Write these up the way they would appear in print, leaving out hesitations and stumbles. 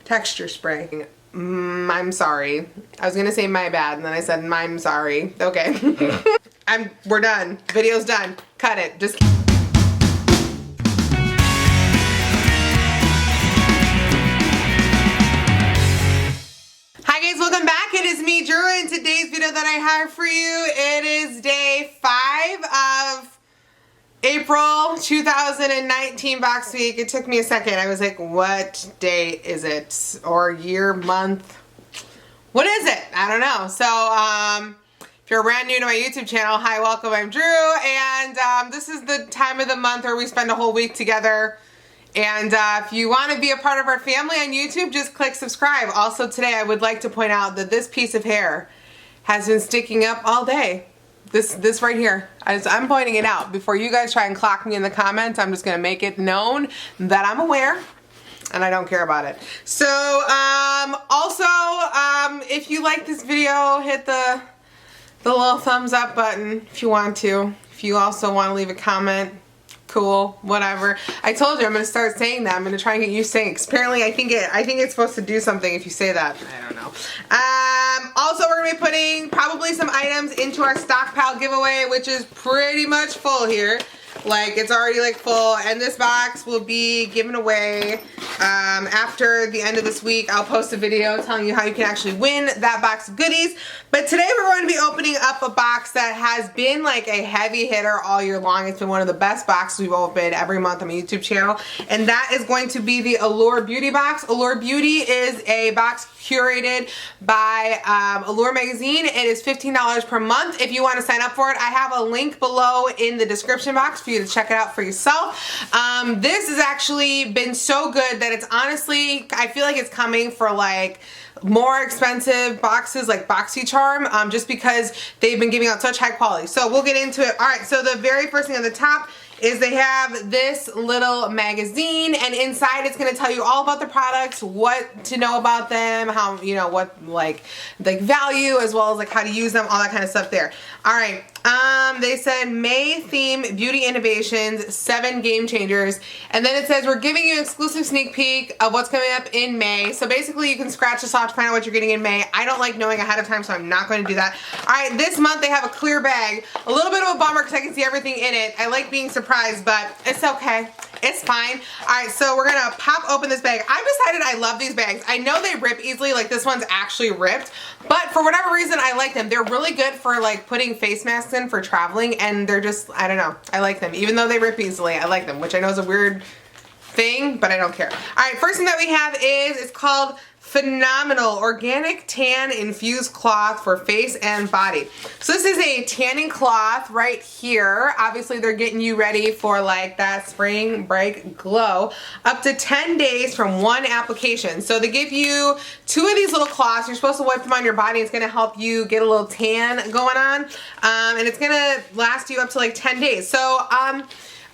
texture spray. I'm sorry. I was gonna say my bad, and then I said I'm sorry. Okay. We're done. Video's done. Cut it. Just. Hi guys, welcome back. It is me, Drew, and today's video that I have for you, it is day 5 of April 2019 box week. It took me a second. I was like, what day is it? Or year, month? What is it? I don't know. So, if you're brand new to my YouTube channel, hi, welcome, I'm Drew, and this is the time of the month where we spend a whole week together. And if you want to be a part of our family on YouTube, just click subscribe. Also today, I would like to point out that this piece of hair has been sticking up all day. This right here. I'm pointing it out. Before you guys try and clock me in the comments, I'm just going to make it known that I'm aware and I don't care about it. So, also, if you like this video, hit the little thumbs up button if you want to. If you also want to leave a comment, cool, whatever. I told you I'm going to start saying that. I'm going to try and get used to saying it. Apparently, I think it's supposed to do something if you say that. I don't know. Also, we're going to be putting probably some items into our stockpile giveaway, which is pretty much full here. Like, it's already like full, and this box will be given away after the end of this week. I'll post a video telling you how you can actually win that box of goodies. But today we're going to be opening up a box that has been like a heavy hitter all year long. It's been one of the best boxes we've opened every month on my YouTube channel, and that is going to be the Allure Beauty Box. Allure Beauty is a box curated by Allure magazine. It is $15 per month. If you want to sign up for it, I have a link below in the description box for you to check it out for yourself. This has actually been so good that it's honestly, I feel like it's coming for like more expensive boxes like BoxyCharm, just because they've been giving out such high quality. So we'll get into it. All right, so the very first thing on the top is they have this little magazine, and inside it's going to tell you all about the products, what to know about them, how, you know, what like value, as well as like how to use them, all that kind of stuff there. All right, they said May theme beauty innovations, 7 game changers, and then it says we're giving you an exclusive sneak peek of what's coming up in May. So basically you can scratch this off to find out what you're getting in May. I don't like knowing ahead of time, so I'm not going to do that. All right, this month they have a clear bag. A little bit of a bummer because I can see everything in it. I like being surprised, but it's okay. It's fine. All right, so we're gonna pop open this bag. I've decided I love these bags. I know they rip easily, like this one's actually ripped, but for whatever reason, I like them. They're really good for like putting face masks in for traveling, and they're just, I don't know, I like them. Even though they rip easily, I like them, which I know is a weird thing, but I don't care. All right, first thing that we have is, it's called Phenomenal Organic Tan Infused Cloth for Face and Body. So this is a tanning cloth right here. Obviously they're getting you ready for like that spring break glow. Up to 10 days from one application. So they give you 2 of these little cloths. You're supposed to wipe them on your body. It's going to help you get a little tan going on. And it's going to last you up to like 10 days. So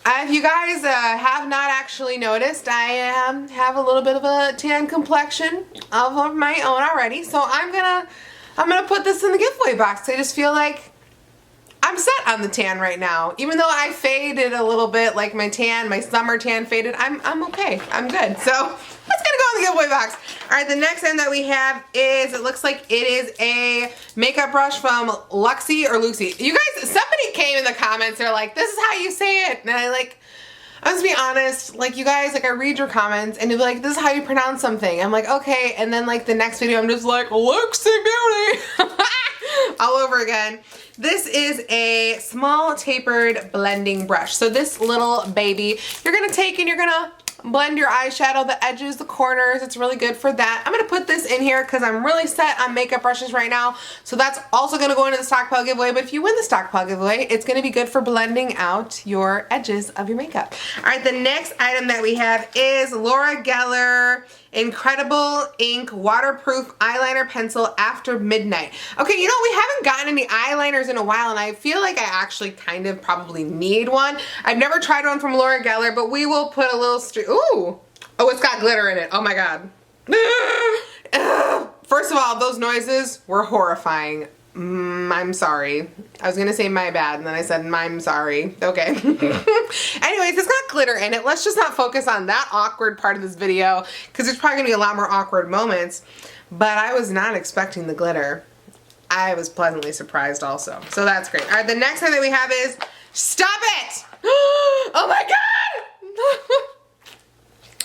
if you guys have not actually noticed, I have a little bit of a tan complexion of my own already. So I'm gonna put this in the giveaway box. I just feel like I'm set on the tan right now. Even though I faded a little bit, like my summer tan faded, I'm okay. I'm good. So that's gonna go in the giveaway box. All right, the next item that we have is, it looks like it is a makeup brush from Luxie or Luxie. You guys, somebody came in the comments, they're like, this is how you say it. And I'm just be honest, like you guys, like I read your comments and you're like, this is how you pronounce something. I'm like, okay. And then like the next video, I'm just like, Luxie Beauty. All over again. This is a small tapered blending brush. So this little baby, you're gonna take and you're gonna blend your eyeshadow, the edges, the corners. It's really good for that. I'm gonna put this in here because I'm really set on makeup brushes right now. So that's also gonna go into the stockpile giveaway. But if you win the stockpile giveaway, it's gonna be good for blending out your edges of your makeup. All right, the next item that we have is Laura Geller Incredible Ink Waterproof Eyeliner Pencil After Midnight. Okay, you know, we haven't gotten any eyeliners in a while, and I feel like I actually kind of probably need one. I've never tried one from Laura Geller, but we will put a little ooh! Oh, it's got glitter in it. Oh my god. First of all, those noises were horrifying. I'm sorry. I was gonna say my bad, and then I said I'm sorry. Okay. Anyways, it's got glitter in it. Let's just not focus on that awkward part of this video, because there's probably gonna be a lot more awkward moments. But I was not expecting the glitter. I was pleasantly surprised also. So that's great. All right, the next thing that we have is, stop it! Oh my God!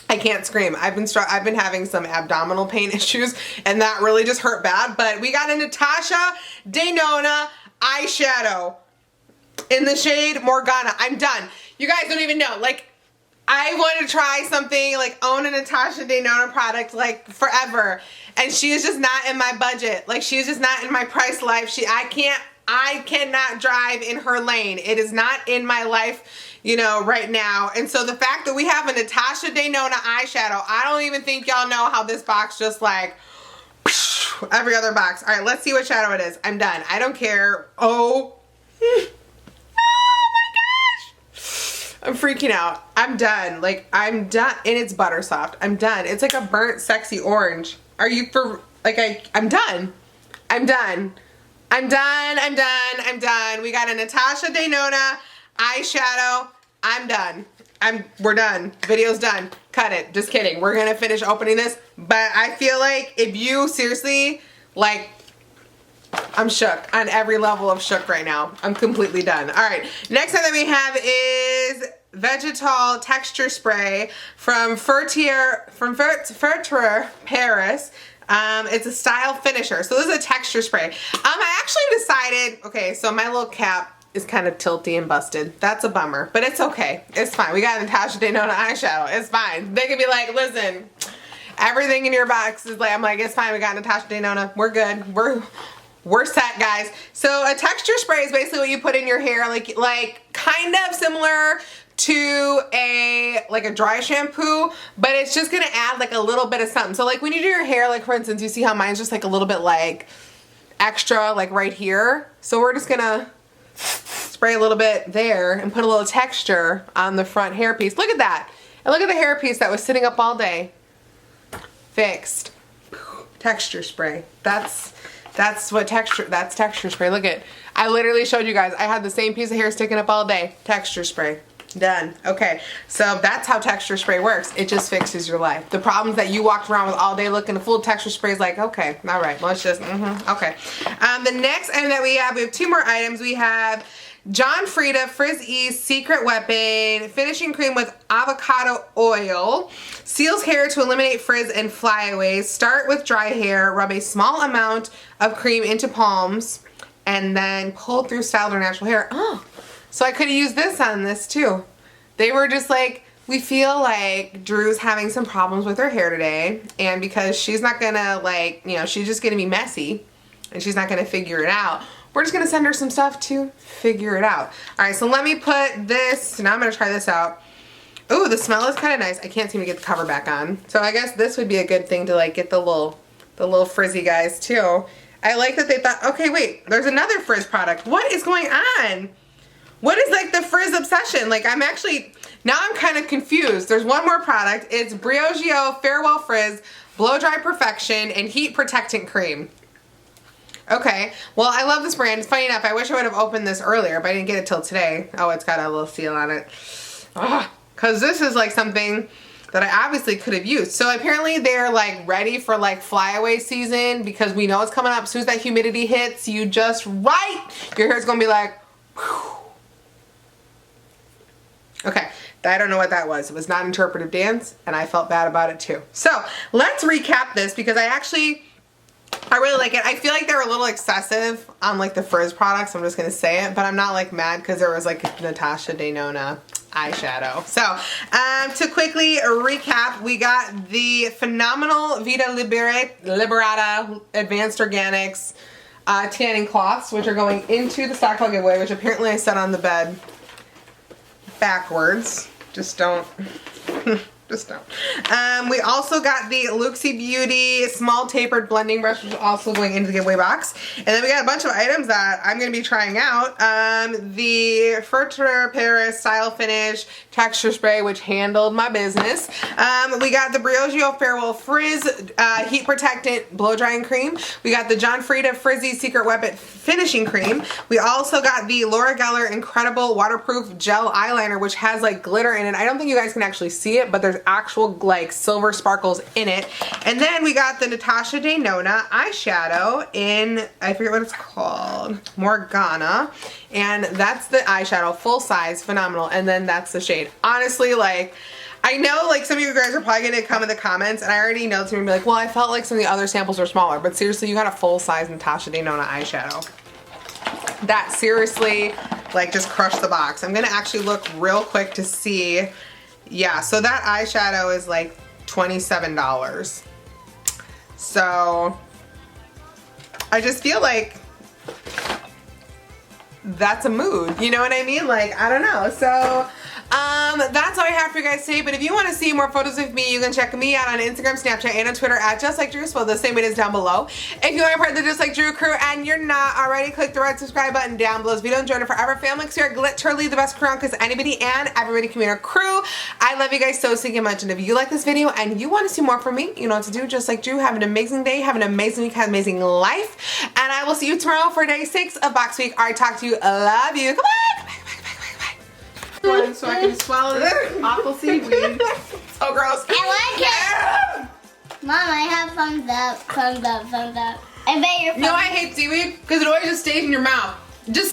I can't scream. I've been having some abdominal pain issues, and that really just hurt bad. But we got a Natasha Denona eyeshadow in the shade Morgana. I'm done. You guys don't even know. Like, I wanted to try something, like own a Natasha Denona product like forever, and she is just not in my budget. Like, she is just not in my price life. I cannot drive in her lane. It is not in my life, you know, right now. And so the fact that we have a Natasha Denona eyeshadow, I don't even think y'all know how this box just like every other box. All right, let's see what shadow it is. I'm done. I don't care. Oh. Oh my gosh. I'm freaking out. I'm done. Like, I'm done. And it's butter soft. I'm done. It's like a burnt sexy orange. Are you for, like, I'm done. I'm done. I'm done, I'm done, I'm done. We got a Natasha Denona eyeshadow. I'm done. We're done. Video's done. Cut it. Just kidding. We're gonna finish opening this. But I feel like if you seriously, like, I'm shook on every level of shook right now. I'm completely done. All right. Next thing that we have is Vegetal Texture Spray from Fertier Paris. It's a style finisher. So this is a texture spray. I actually decided, okay, so my little cap is kind of tilty and busted. That's a bummer, but it's okay. It's fine. We got Natasha Denona eyeshadow. It's fine. They could be like, listen, everything in your box is like, I'm like, it's fine. We got Natasha Denona. We're good. We're set, guys. So a texture spray is basically what you put in your hair, like kind of similar to a dry shampoo, but it's just gonna add like a little bit of something. So like when you do your hair, like for instance, you see how mine's just like a little bit like extra like right here. So we're just gonna spray a little bit there and put a little texture on the front hairpiece. Look at that. And look at the hairpiece that was sitting up all day. Fixed. Texture spray. That's texture spray. Look at, I literally showed you guys, I had the same piece of hair sticking up all day. Texture spray. Done. Okay, so that's how texture spray works. It just fixes your life. The problems that you walked around with all day looking a full texture spray is like, okay, all right, let's just, okay. The next item that we have two more items. We have John Frieda Frizz Ease Secret Weapon Finishing Cream with Avocado Oil. Seals hair to eliminate frizz and flyaways. Start with dry hair. Rub a small amount of cream into palms and then pull through styled or natural hair. Oh. So I could have used this on this too. They were just like, we feel like Drew's having some problems with her hair today, and because she's not gonna like, you know, she's just gonna be messy and she's not gonna figure it out, we're just gonna send her some stuff to figure it out. All right, so let me put this, now I'm gonna try this out. Ooh, the smell is kind of nice. I can't seem to get the cover back on. So I guess this would be a good thing to like get the little frizzy guys too. I like that they thought, okay, wait, there's another frizz product. What is going on? What is like the frizz obsession? Like I'm kind of confused. There's one more product. It's Briogeo Farewell Frizz Blow Dry Perfection and Heat Protectant Cream. Okay, well I love this brand. It's funny enough, I wish I would have opened this earlier, but I didn't get it till today. Oh, it's got a little seal on it. Because this is like something that I obviously could have used. So apparently they're like ready for like flyaway season, because we know it's coming up. As soon as that humidity hits, you just your hair's gonna be like, whew. Okay, I don't know what that was. It was not interpretive dance, and I felt bad about it too. So let's recap this, because I really like it. I feel like they're a little excessive on like the frizz products. I'm just gonna say it, but I'm not like mad because there was like a Natasha Denona eyeshadow. So to quickly recap, we got the phenomenal Vita Liberata Advanced Organics tanning cloths, which are going into the stockpile giveaway, which apparently I set on the bed backwards. Just don't Just don't. We also got the Allure Beauty small tapered blending brush, which is also going into the giveaway box. And then we got a bunch of items that I'm going to be trying out. The Furter Paris Style Finish Texture Spray, which handled my business. We got the Briogeo Farewell Frizz Heat Protectant Blow Drying Cream. We got the John Frieda Frizzy Secret Weapon Finishing Cream. We also got the Laura Geller Incredible Waterproof Gel Eyeliner, which has like glitter in it. I don't think you guys can actually see it, but there's actual like silver sparkles in it. And then we got the Natasha Denona eyeshadow in, I forget what it's called, Morgana. And that's the eyeshadow, full size, phenomenal. And then that's the shade. Honestly, like, I know like some of you guys are probably going to come in the comments, and I already know it's going to be like, well, I felt like some of the other samples were smaller. But seriously, you got a full size Natasha Denona eyeshadow. That seriously, like, just crushed the box. I'm going to actually look real quick to see. Yeah, so that eyeshadow is like $27. So I just feel like that's a mood, you know what I mean? Like, I don't know. So that's all I have for you guys today. But if you want to see more photos of me, you can check me out on Instagram, Snapchat, and on Twitter at JustLikeDrew, spelled the same way it is down below. If you are a part of the Just Like Drew crew and you're not already, click the red subscribe button down below this video and join our forever family, because we are literally the best crew around, because anybody and everybody can be our crew. I love you guys so stinking much, and if you like this video and you want to see more from me, you know what to do. Just like Drew, have an amazing day, have an amazing week, have an amazing life, and I will see you tomorrow for day 6 of box week. Alright, talk to you. I love you. Come on. Bye. So I can swallow this awful seaweed. So gross. I like it. Mom, I have thumbs up, thumbs up, thumbs up. I bet you're. You know I hate seaweed? Because it always just stays in your mouth. Just